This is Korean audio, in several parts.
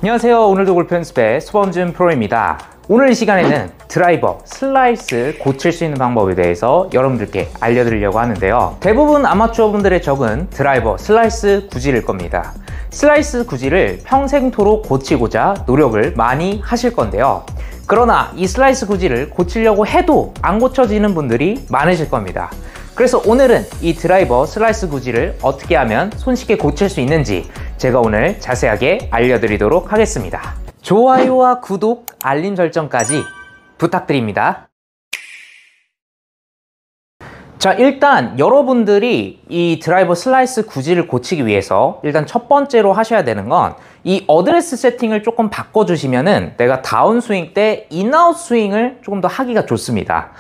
안녕하세요. 오늘도 골프 연습의 수범준 프로입니다. 오늘 이 시간에는 드라이버, 슬라이스 고칠 수 있는 방법에 대해서 여러분들께 알려드리려고 하는데요. 대부분 아마추어 분들의 적은 드라이버, 슬라이스 구질일 겁니다. 슬라이스 구질을 평생토록 고치고자 노력을 많이 하실 건데요. 그러나 이 슬라이스 구질을 고치려고 해도 안 고쳐지는 분들이 많으실 겁니다. 그래서 오늘은 이 드라이버, 슬라이스 구질을 어떻게 하면 손쉽게 고칠 수 있는지 제가 오늘 자세하게 알려드리도록 하겠습니다. 좋아요와 구독, 알림 설정까지 부탁드립니다. 자, 일단 여러분들이 이 드라이버, 슬라이스 구질을 고치기 위해서 일단 첫 번째로 하셔야 되는 건 이 어드레스 세팅을 조금 바꿔주시면은 내가 다운스윙 때 인아웃 스윙을 조금 더 하기가 좋습니다.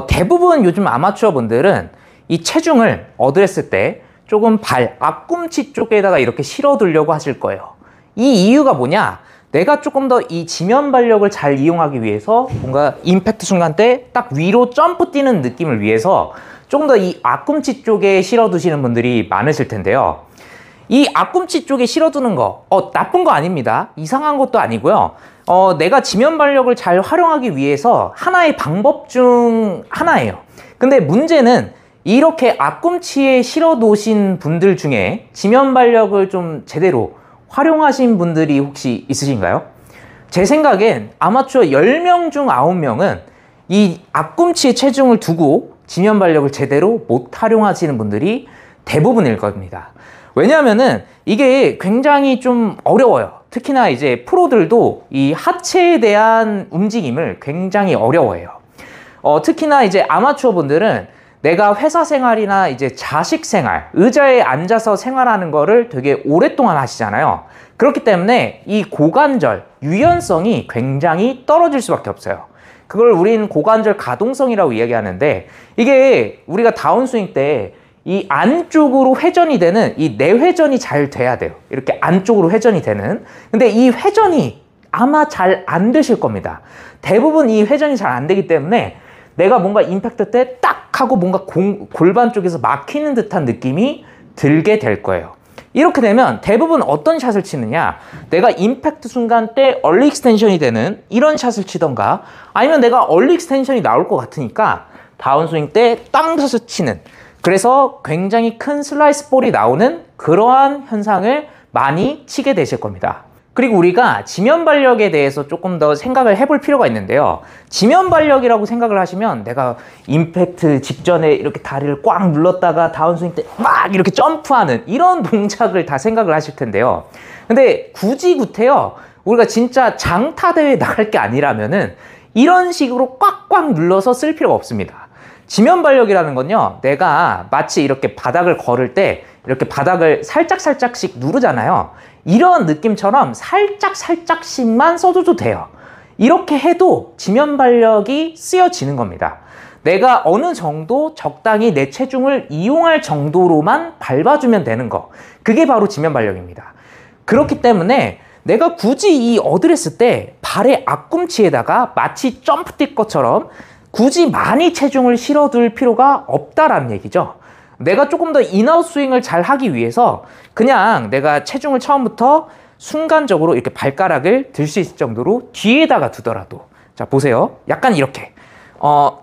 대부분 요즘 아마추어 분들은 이 체중을 어드레스 때 조금 발 앞꿈치 쪽에다가 이렇게 실어두려고 하실 거예요. 이 이유가 뭐냐? 내가 조금 더 이 지면 발력을 잘 이용하기 위해서 뭔가 임팩트 순간 때 딱 위로 점프 뛰는 느낌을 위해서 조금 더 이 앞꿈치 쪽에 실어두시는 분들이 많으실 텐데요. 이 앞꿈치 쪽에 실어두는 거 나쁜 거 아닙니다. 이상한 것도 아니고요. 내가 지면 발력을 잘 활용하기 위해서 하나의 방법 중 하나예요. 근데 문제는 이렇게 앞꿈치에 실어 놓으신 분들 중에 지면 발력을 좀 제대로 활용하신 분들이 혹시 있으신가요? 제 생각엔 아마추어 10명 중 9명은 이 앞꿈치에 체중을 두고 지면 발력을 제대로 못 활용하시는 분들이 대부분일 겁니다. 왜냐하면은 이게 굉장히 좀 어려워요. 특히나 이제 프로들도 이 하체에 대한 움직임을 굉장히 어려워해요. 특히나 이제 아마추어 분들은 내가 회사 생활이나 이제 자식 생활, 의자에 앉아서 생활하는 거를 되게 오랫동안 하시잖아요. 그렇기 때문에 이 고관절, 유연성이 굉장히 떨어질 수밖에 없어요. 그걸 우린 고관절 가동성이라고 이야기하는데, 이게 우리가 다운스윙 때 이 안쪽으로 회전이 되는 이 내회전이 잘 돼야 돼요. 이렇게 안쪽으로 회전이 되는. 근데 이 회전이 아마 잘 안 되실 겁니다. 대부분 이 회전이 잘 안 되기 때문에 내가 뭔가 임팩트 때 딱 하고 뭔가 골반 쪽에서 막히는 듯한 느낌이 들게 될 거예요. 이렇게 되면 대부분 어떤 샷을 치느냐, 내가 임팩트 순간 때 얼리 익스텐션이 되는 이런 샷을 치던가, 아니면 내가 얼리 익스텐션이 나올 것 같으니까 다운스윙 때 땅서서 치는, 그래서 굉장히 큰 슬라이스 볼이 나오는 그러한 현상을 많이 치게 되실 겁니다. 그리고 우리가 지면 발력에 대해서 조금 더 생각을 해볼 필요가 있는데요. 지면 발력이라고 생각을 하시면 내가 임팩트 직전에 이렇게 다리를 꽉 눌렀다가 다운스윙 때 막 이렇게 점프하는 이런 동작을 다 생각을 하실 텐데요. 근데 굳이 구태여 우리가 진짜 장타대회 나갈 게 아니라면은 이런 식으로 꽉꽉 눌러서 쓸 필요가 없습니다. 지면 발력이라는 건요, 내가 마치 이렇게 바닥을 걸을 때 이렇게 바닥을 살짝씩 누르잖아요. 이런 느낌처럼 살짝씩만 써줘도 돼요. 이렇게 해도 지면 발력이 쓰여지는 겁니다. 내가 어느 정도 적당히 내 체중을 이용할 정도로만 밟아주면 되는 거, 그게 바로 지면 발력입니다. 그렇기 때문에 내가 굳이 이 어드레스 때 발의 앞꿈치에다가 마치 점프 뛸 것처럼 굳이 많이 체중을 실어둘 필요가 없다라는 얘기죠. 내가 조금 더 인아웃 스윙을 잘 하기 위해서 그냥 내가 체중을 처음부터 순간적으로 이렇게 발가락을 들 수 있을 정도로 뒤에다가 두더라도, 자 보세요, 약간 이렇게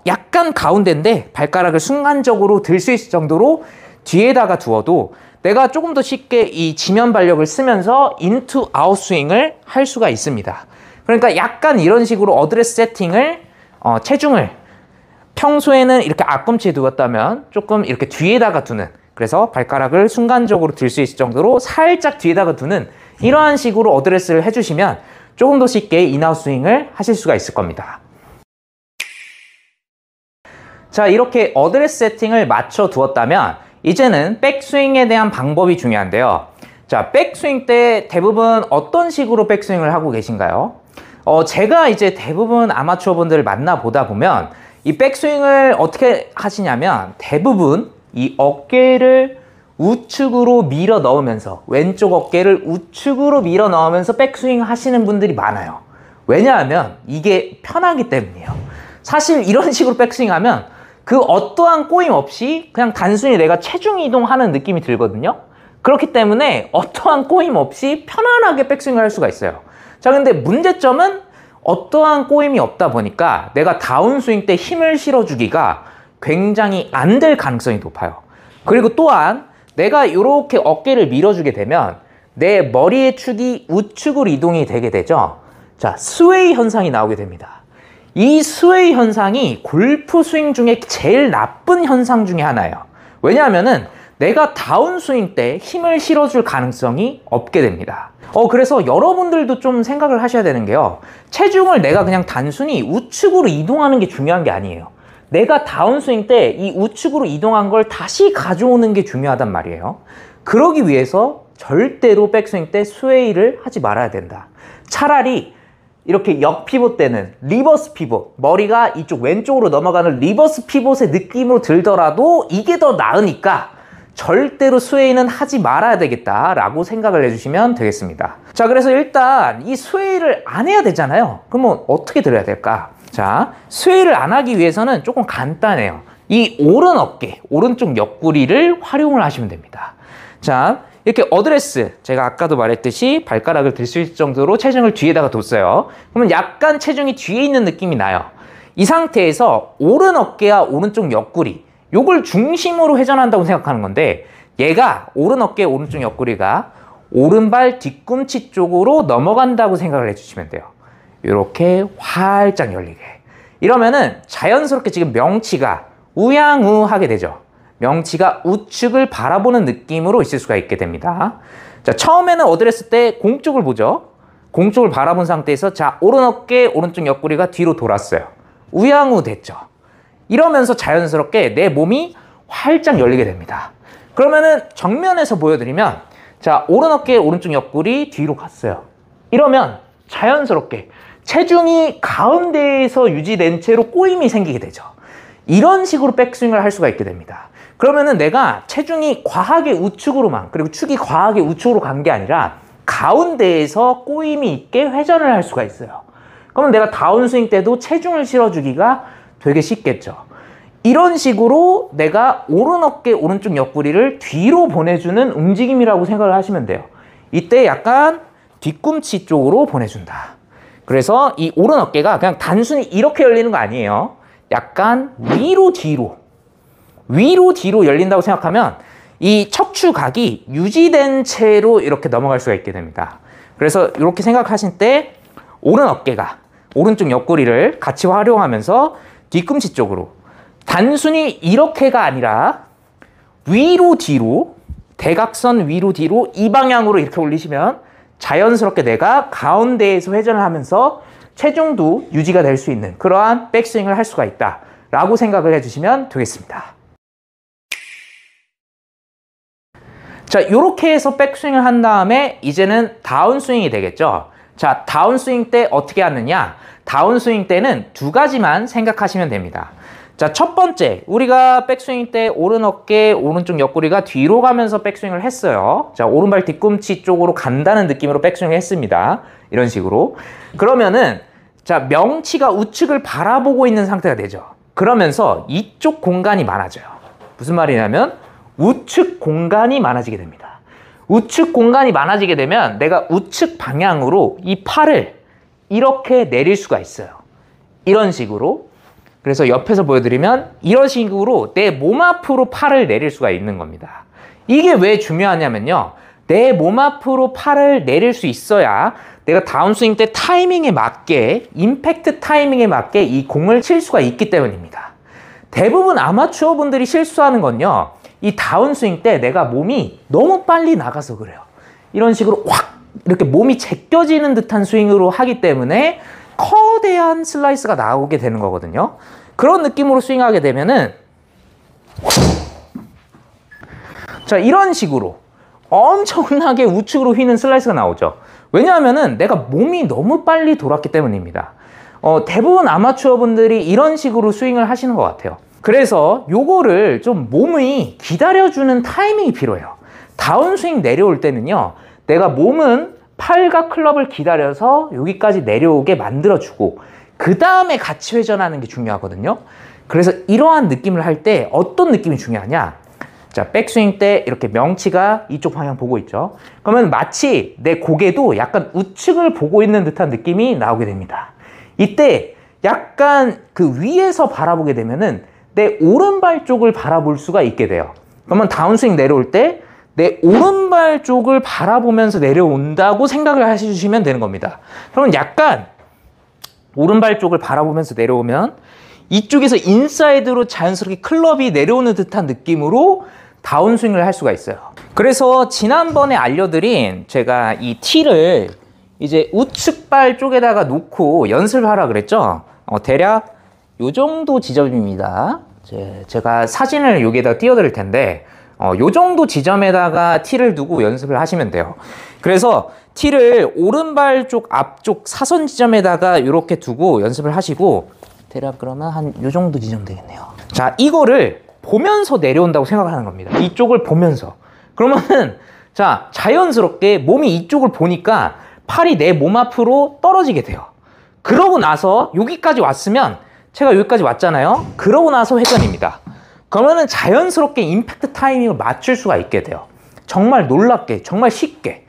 약간 가운데인데 발가락을 순간적으로 들 수 있을 정도로 뒤에다가 두어도 내가 조금 더 쉽게 이 지면 발력을 쓰면서 인투 아웃 스윙을 할 수가 있습니다. 그러니까 약간 이런 식으로 어드레스 세팅을 체중을 평소에는 이렇게 앞꿈치에 두었다면 조금 이렇게 뒤에다가 두는, 그래서 발가락을 순간적으로 들 수 있을 정도로 살짝 뒤에다가 두는 이러한 식으로 어드레스를 해주시면 조금 더 쉽게 인아웃 스윙을 하실 수가 있을 겁니다. 자, 이렇게 어드레스 세팅을 맞춰 두었다면 이제는 백스윙에 대한 방법이 중요한데요. 자, 백스윙 때 대부분 어떤 식으로 백스윙을 하고 계신가요? 제가 이제 대부분 아마추어 분들을 만나보다 보면 이 백스윙을 어떻게 하시냐면 대부분 이 어깨를 우측으로 밀어 넣으면서, 왼쪽 어깨를 우측으로 밀어 넣으면서 백스윙 하시는 분들이 많아요. 왜냐하면 이게 편하기 때문이에요. 사실 이런 식으로 백스윙 하면 그 어떠한 꼬임 없이 그냥 단순히 내가 체중 이동하는 느낌이 들거든요. 그렇기 때문에 어떠한 꼬임 없이 편안하게 백스윙을 할 수가 있어요. 자, 근데 문제점은 어떠한 꼬임이 없다 보니까 내가 다운스윙 때 힘을 실어주기가 굉장히 안 될 가능성이 높아요. 그리고 또한 내가 이렇게 어깨를 밀어주게 되면 내 머리의 축이 우측으로 이동이 되게 되죠. 자, 스웨이 현상이 나오게 됩니다. 이 스웨이 현상이 골프 스윙 중에 제일 나쁜 현상 중에 하나예요. 왜냐하면은 내가 다운스윙 때 힘을 실어줄 가능성이 없게 됩니다. 그래서 여러분들도 좀 생각을 하셔야 되는 게요. 체중을 내가 그냥 단순히 우측으로 이동하는 게 중요한 게 아니에요. 내가 다운스윙 때 이 우측으로 이동한 걸 다시 가져오는 게 중요하단 말이에요. 그러기 위해서 절대로 백스윙 때 스웨이를 하지 말아야 된다. 차라리 이렇게 역 피봇 때는 리버스 피봇, 머리가 이쪽 왼쪽으로 넘어가는 리버스 피봇의 느낌으로 들더라도 이게 더 나으니까 절대로 스웨이는 하지 말아야 되겠다라고 생각을 해주시면 되겠습니다. 자, 그래서 일단 이 스웨이를 안 해야 되잖아요. 그러면 어떻게 들어야 될까? 자, 스웨이를 안 하기 위해서는 조금 간단해요. 이 오른 어깨, 오른쪽 옆구리를 활용을 하시면 됩니다. 자, 이렇게 어드레스, 제가 아까도 말했듯이 발가락을 들 수 있을 정도로 체중을 뒤에다가 뒀어요. 그러면 약간 체중이 뒤에 있는 느낌이 나요. 이 상태에서 오른 어깨와 오른쪽 옆구리, 요걸 중심으로 회전한다고 생각하는 건데, 얘가 오른 어깨, 오른쪽 옆구리가 오른발 뒤꿈치 쪽으로 넘어간다고 생각을 해주시면 돼요. 이렇게 활짝 열리게. 이러면은 자연스럽게 지금 명치가 우양우하게 되죠. 명치가 우측을 바라보는 느낌으로 있을 수가 있게 됩니다. 자, 처음에는 어드레스 때 공 쪽을 보죠. 공 쪽을 바라본 상태에서 자, 오른 어깨, 오른쪽 옆구리가 뒤로 돌았어요. 우양우 됐죠. 이러면서 자연스럽게 내 몸이 활짝 열리게 됩니다. 그러면은 정면에서 보여드리면 자, 오른 어깨, 오른쪽 옆구리 뒤로 갔어요. 이러면 자연스럽게 체중이 가운데에서 유지된 채로 꼬임이 생기게 되죠. 이런 식으로 백스윙을 할 수가 있게 됩니다. 그러면은 내가 체중이 과하게 우측으로만, 그리고 축이 과하게 우측으로 간 게 아니라 가운데에서 꼬임이 있게 회전을 할 수가 있어요. 그러면 내가 다운스윙 때도 체중을 실어주기가 되게 쉽겠죠. 이런 식으로 내가 오른 어깨, 오른쪽 옆구리를 뒤로 보내주는 움직임이라고 생각을 하시면 돼요. 이때 약간 뒤꿈치 쪽으로 보내준다. 그래서 이 오른 어깨가 그냥 단순히 이렇게 열리는 거 아니에요. 약간 위로 뒤로 열린다고 생각하면 이 척추각이 유지된 채로 이렇게 넘어갈 수가 있게 됩니다. 그래서 이렇게 생각하실 때 오른 어깨가 오른쪽 옆구리를 같이 활용하면서 뒤꿈치 쪽으로 단순히 이렇게가 아니라 위로 뒤로, 대각선 위로 뒤로 이 방향으로 이렇게 올리시면 자연스럽게 내가 가운데에서 회전을 하면서 체중도 유지가 될 수 있는 그러한 백스윙을 할 수가 있다라고 생각을 해주시면 되겠습니다. 자, 이렇게 해서 백스윙을 한 다음에 이제는 다운스윙이 되겠죠. 자, 다운스윙 때 어떻게 하느냐? 다운스윙 때는 두 가지만 생각하시면 됩니다. 자, 첫 번째, 우리가 백스윙 때 오른 어깨, 오른쪽 옆구리가 뒤로 가면서 백스윙을 했어요. 자, 오른발 뒤꿈치 쪽으로 간다는 느낌으로 백스윙을 했습니다. 이런 식으로. 그러면은 자, 명치가 우측을 바라보고 있는 상태가 되죠. 그러면서 이쪽 공간이 많아져요. 무슨 말이냐면 우측 공간이 많아지게 됩니다. 우측 공간이 많아지게 되면 내가 우측 방향으로 이 팔을 이렇게 내릴 수가 있어요. 이런 식으로. 그래서 옆에서 보여드리면 이런 식으로 내 몸 앞으로 팔을 내릴 수가 있는 겁니다. 이게 왜 중요하냐면요. 내 몸 앞으로 팔을 내릴 수 있어야 내가 다운스윙 때 타이밍에 맞게, 임팩트 타이밍에 맞게 이 공을 칠 수가 있기 때문입니다. 대부분 아마추어 분들이 실수하는 건요. 이 다운스윙 때 내가 몸이 너무 빨리 나가서 그래요. 이런 식으로 확 이렇게 몸이 제껴지는 듯한 스윙으로 하기 때문에 거대한 슬라이스가 나오게 되는 거거든요. 그런 느낌으로 스윙하게 되면은 자, 이런 식으로 엄청나게 우측으로 휘는 슬라이스가 나오죠. 왜냐하면은 내가 몸이 너무 빨리 돌았기 때문입니다. 대부분 아마추어 분들이 이런 식으로 스윙을 하시는 것 같아요. 그래서 요거를 좀 몸이 기다려주는 타이밍이 필요해요. 다운스윙 내려올 때는요, 내가 몸은 팔과 클럽을 기다려서 여기까지 내려오게 만들어주고 그 다음에 같이 회전하는 게 중요하거든요. 그래서 이러한 느낌을 할 때 어떤 느낌이 중요하냐? 자, 백스윙 때 이렇게 명치가 이쪽 방향 보고 있죠. 그러면 마치 내 고개도 약간 우측을 보고 있는 듯한 느낌이 나오게 됩니다. 이때 약간 그 위에서 바라보게 되면은 내 오른발 쪽을 바라볼 수가 있게 돼요. 그러면 다운스윙 내려올 때 내 오른발 쪽을 바라보면서 내려온다고 생각을 해주시면 되는 겁니다. 그러면 약간 오른발 쪽을 바라보면서 내려오면 이쪽에서 인사이드로 자연스럽게 클럽이 내려오는 듯한 느낌으로 다운스윙을 할 수가 있어요. 그래서 지난번에 알려드린 제가 이 티를 이제 우측발 쪽에다가 놓고 연습하라 그랬죠. 대략 요 정도 지점입니다. 제가 사진을 여기에다 띄워드릴 텐데 요 정도 지점에다가 티를 두고 연습을 하시면 돼요. 그래서 티를 오른발 쪽 앞쪽 사선 지점에다가 이렇게 두고 연습을 하시고 대략 그러면 한 요 정도 지점 되겠네요. 자, 이거를 보면서 내려온다고 생각하는 겁니다. 이쪽을 보면서. 그러면은 자, 자연스럽게 몸이 이쪽을 보니까 팔이 내 몸 앞으로 떨어지게 돼요. 그러고 나서 여기까지 왔으면 제가 여기까지 왔잖아요. 그러고 나서 회전입니다. 그러면은 자연스럽게 임팩트 타이밍을 맞출 수가 있게 돼요. 정말 놀랍게, 정말 쉽게.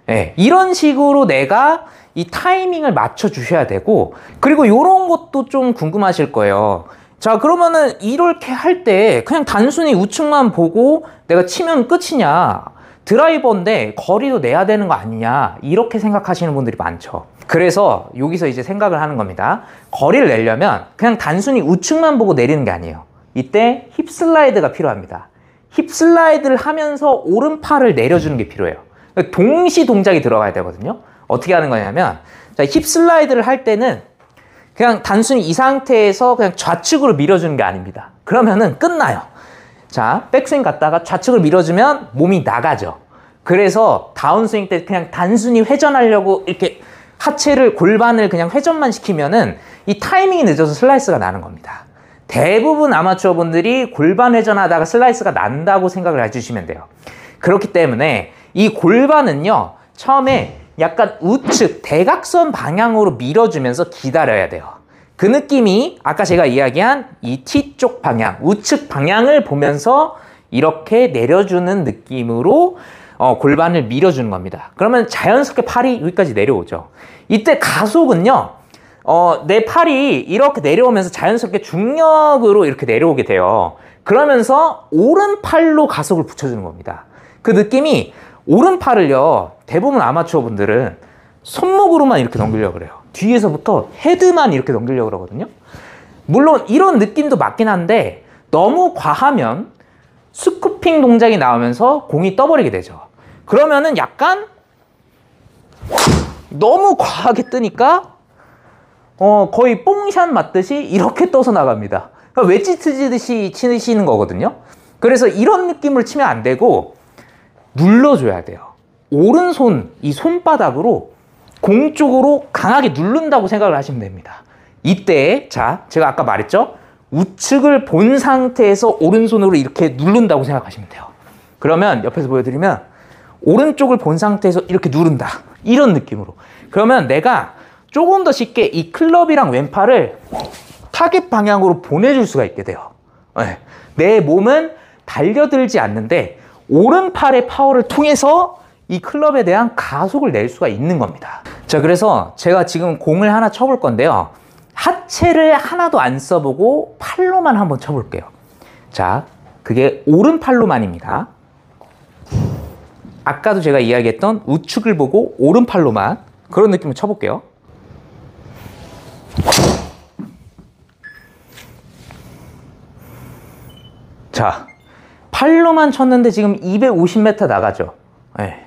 네, 이런 식으로 내가 이 타이밍을 맞춰 주셔야 되고, 그리고 이런 것도 좀 궁금하실 거예요. 자, 그러면은 이렇게 할 때 그냥 단순히 우측만 보고 내가 치면 끝이냐, 드라이버인데 거리도 내야 되는 거 아니냐, 이렇게 생각하시는 분들이 많죠. 그래서 여기서 이제 생각을 하는 겁니다. 거리를 내려면 그냥 단순히 우측만 보고 내리는 게 아니에요. 이때 힙 슬라이드가 필요합니다. 힙 슬라이드를 하면서 오른팔을 내려주는 게 필요해요. 동시 동작이 들어가야 되거든요. 어떻게 하는 거냐면, 자, 힙 슬라이드를 할 때는 그냥 단순히 이 상태에서 그냥 좌측으로 밀어주는 게 아닙니다. 그러면은 끝나요. 자, 백스윙 갔다가 좌측을 밀어주면 몸이 나가죠. 그래서 다운스윙 때 그냥 단순히 회전하려고 이렇게 하체를, 골반을 그냥 회전만 시키면은 이 타이밍이 늦어서 슬라이스가 나는 겁니다. 대부분 아마추어 분들이 골반 회전하다가 슬라이스가 난다고 생각을 해주시면 돼요. 그렇기 때문에 이 골반은요, 처음에 약간 우측 대각선 방향으로 밀어주면서 기다려야 돼요. 그 느낌이 아까 제가 이야기한 이 T 쪽 방향, 우측 방향을 보면서 이렇게 내려주는 느낌으로 골반을 밀어주는 겁니다. 그러면 자연스럽게 팔이 여기까지 내려오죠. 이때 가속은요, 내 팔이 이렇게 내려오면서 자연스럽게 중력으로 이렇게 내려오게 돼요. 그러면서 오른팔로 가속을 붙여주는 겁니다. 그 느낌이, 오른팔을요, 대부분 아마추어 분들은 손목으로만 이렇게 넘기려고 그래요. 뒤에서부터 헤드만 이렇게 넘기려고 그러거든요. 물론 이런 느낌도 맞긴 한데 너무 과하면 스쿠핑 동작이 나오면서 공이 떠버리게 되죠. 그러면은 약간 너무 과하게 뜨니까 거의 뽕샷 맞듯이 이렇게 떠서 나갑니다. 그러니까 웨지 치듯이 치시는 거거든요. 그래서 이런 느낌을 치면 안 되고 눌러줘야 돼요. 오른손, 이 손바닥으로 공 쪽으로 강하게 누른다고 생각을 하시면 됩니다. 이때, 자, 제가 아까 말했죠? 우측을 본 상태에서 오른손으로 이렇게 누른다고 생각하시면 돼요. 그러면 옆에서 보여드리면 오른쪽을 본 상태에서 이렇게 누른다. 이런 느낌으로. 그러면 내가 조금 더 쉽게 이 클럽이랑 왼팔을 타겟 방향으로 보내줄 수가 있게 돼요. 네. 내 몸은 달려들지 않는데 오른팔의 파워를 통해서 이 클럽에 대한 가속을 낼 수가 있는 겁니다. 자, 그래서 제가 지금 공을 하나 쳐볼 건데요. 하체를 하나도 안 써보고 팔로만 한번 쳐볼게요. 자, 그게 오른팔로만입니다. 아까도 제가 이야기했던 우측을 보고 오른팔로만, 그런 느낌으로 쳐볼게요. 자, 팔로만 쳤는데 지금 250m 나가죠. 네.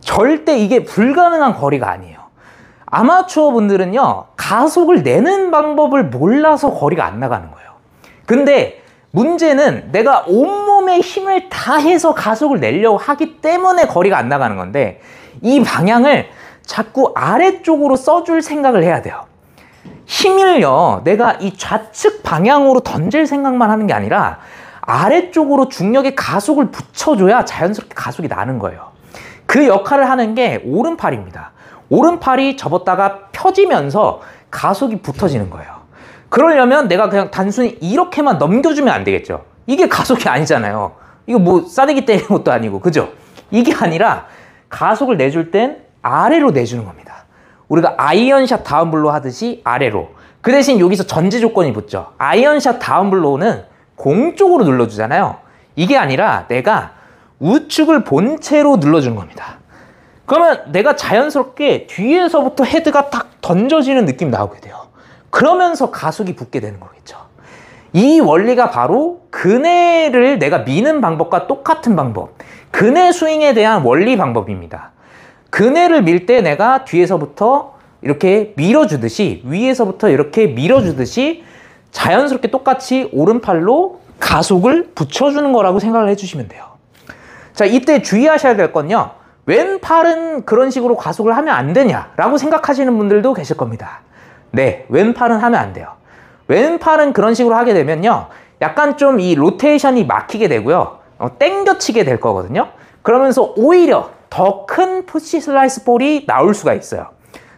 절대 이게 불가능한 거리가 아니에요. 아마추어 분들은요, 가속을 내는 방법을 몰라서 거리가 안 나가는 거예요. 근데 문제는 내가 온몸의 힘을 다해서 가속을 내려고 하기 때문에 거리가 안 나가는 건데, 이 방향을 자꾸 아래쪽으로 써줄 생각을 해야 돼요. 힘을요, 내가 이 좌측 방향으로 던질 생각만 하는 게 아니라 아래쪽으로 중력의 가속을 붙여줘야 자연스럽게 가속이 나는 거예요. 그 역할을 하는 게 오른팔입니다. 오른팔이 접었다가 펴지면서 가속이 붙어지는 거예요. 그러려면 내가 그냥 단순히 이렇게만 넘겨주면 안 되겠죠. 이게 가속이 아니잖아요. 이거 뭐 싸대기 때리는 것도 아니고, 그죠? 이게 아니라 가속을 내줄 땐 아래로 내주는 겁니다. 우리가 아이언샷 다운블로우 하듯이 아래로. 그 대신 여기서 전제 조건이 붙죠. 아이언샷 다운블로우는 공 쪽으로 눌러주잖아요. 이게 아니라 내가 우측을 본체로 눌러주는 겁니다. 그러면 내가 자연스럽게 뒤에서부터 헤드가 딱 던져지는 느낌이 나오게 돼요. 그러면서 가속이 붙게 되는 거겠죠. 이 원리가 바로 그네를 내가 미는 방법과 똑같은 방법, 그네 스윙에 대한 원리 방법입니다. 그네를 밀 때 내가 뒤에서부터 이렇게 밀어주듯이, 위에서부터 이렇게 밀어주듯이 자연스럽게 똑같이 오른팔로 가속을 붙여주는 거라고 생각을 해주시면 돼요. 자, 이때 주의하셔야 될 건요, 왼팔은 그런 식으로 가속을 하면 안 되냐라고 생각하시는 분들도 계실 겁니다. 네, 왼팔은 하면 안 돼요. 왼팔은 그런 식으로 하게 되면요, 약간 좀 이 로테이션이 막히게 되고요, 땡겨치게 될 거거든요. 그러면서 오히려 더 큰 푸시 슬라이스 볼이 나올 수가 있어요.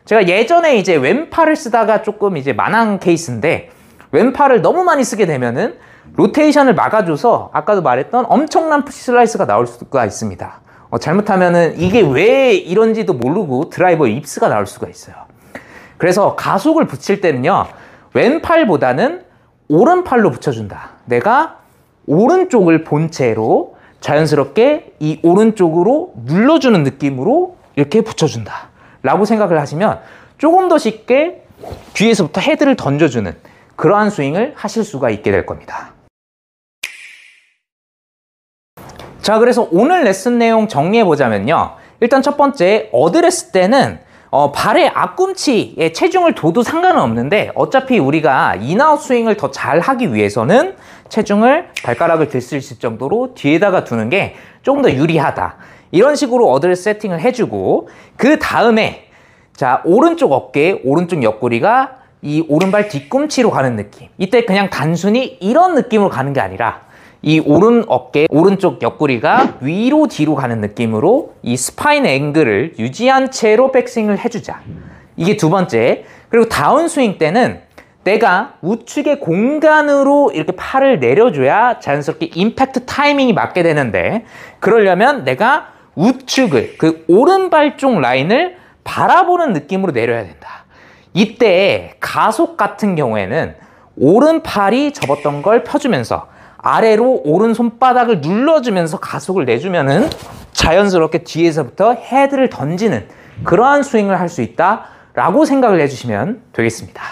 제가 예전에 이제 왼팔을 쓰다가 조금 이제 만한 케이스인데, 왼팔을 너무 많이 쓰게 되면은 로테이션을 막아줘서 아까도 말했던 엄청난 푸시 슬라이스가 나올 수가 있습니다. 잘못하면은 이게 왜 이런지도 모르고 드라이버 입스가 나올 수가 있어요. 그래서 가속을 붙일 때는요, 왼팔보다는 오른팔로 붙여준다. 내가 오른쪽을 본체로 자연스럽게 이 오른쪽으로 눌러주는 느낌으로 이렇게 붙여준다 라고 생각을 하시면 조금 더 쉽게 뒤에서부터 헤드를 던져주는 그러한 스윙을 하실 수가 있게 될 겁니다. 자, 그래서 오늘 레슨 내용 정리해 보자면요, 일단 첫 번째, 어드레스 때는 발의 앞꿈치에 체중을 둬도 상관은 없는데, 어차피 우리가 인아웃 스윙을 더 잘 하기 위해서는 체중을 발가락을 들 수 있을 정도로 뒤에다가 두는 게 조금 더 유리하다. 이런 식으로 어드레스 세팅을 해주고, 그 다음에 자, 오른쪽 어깨, 오른쪽 옆구리가 이 오른발 뒤꿈치로 가는 느낌. 이때 그냥 단순히 이런 느낌으로 가는 게 아니라 이 오른 어깨, 오른쪽 옆구리가 위로 뒤로 가는 느낌으로 이 스파인 앵글을 유지한 채로 백스윙을 해주자. 이게 두 번째. 그리고 다운스윙 때는 내가 우측의 공간으로 이렇게 팔을 내려줘야 자연스럽게 임팩트 타이밍이 맞게 되는데, 그러려면 내가 우측을, 그 오른발 쪽 라인을 바라보는 느낌으로 내려야 된다. 이때 가속 같은 경우에는 오른팔이 접었던 걸 펴주면서 아래로 오른 손바닥을 눌러주면서 가속을 내주면은 자연스럽게 뒤에서부터 헤드를 던지는 그러한 스윙을 할 수 있다라고 생각을 해주시면 되겠습니다.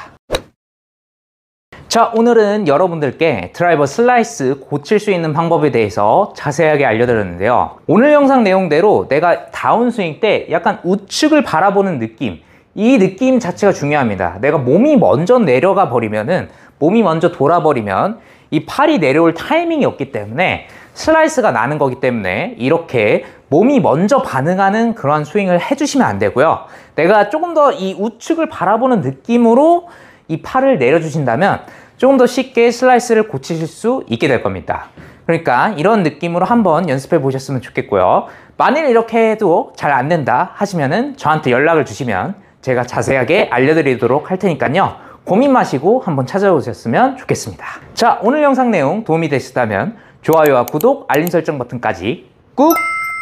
자, 오늘은 여러분들께 드라이버 슬라이스 고칠 수 있는 방법에 대해서 자세하게 알려드렸는데요. 오늘 영상 내용대로 내가 다운스윙 때 약간 우측을 바라보는 느낌, 이 느낌 자체가 중요합니다. 내가 몸이 먼저 내려가 버리면은, 몸이 먼저 돌아버리면 이 팔이 내려올 타이밍이 없기 때문에 슬라이스가 나는 거기 때문에 이렇게 몸이 먼저 반응하는 그런 스윙을 해주시면 안 되고요. 내가 조금 더 이 우측을 바라보는 느낌으로 이 팔을 내려주신다면 조금 더 쉽게 슬라이스를 고치실 수 있게 될 겁니다. 그러니까 이런 느낌으로 한번 연습해 보셨으면 좋겠고요. 만일 이렇게 해도 잘 안 된다 하시면은 저한테 연락을 주시면 제가 자세하게 알려드리도록 할 테니까요. 고민 마시고 한번 찾아오셨으면 좋겠습니다. 자, 오늘 영상 내용 도움이 되셨다면 좋아요와 구독, 알림 설정 버튼까지 꾹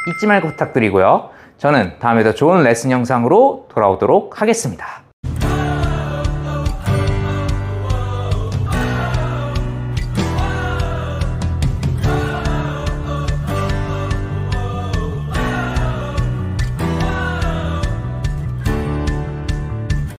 잊지 말고 부탁드리고요. 저는 다음에 더 좋은 레슨 영상으로 돌아오도록 하겠습니다.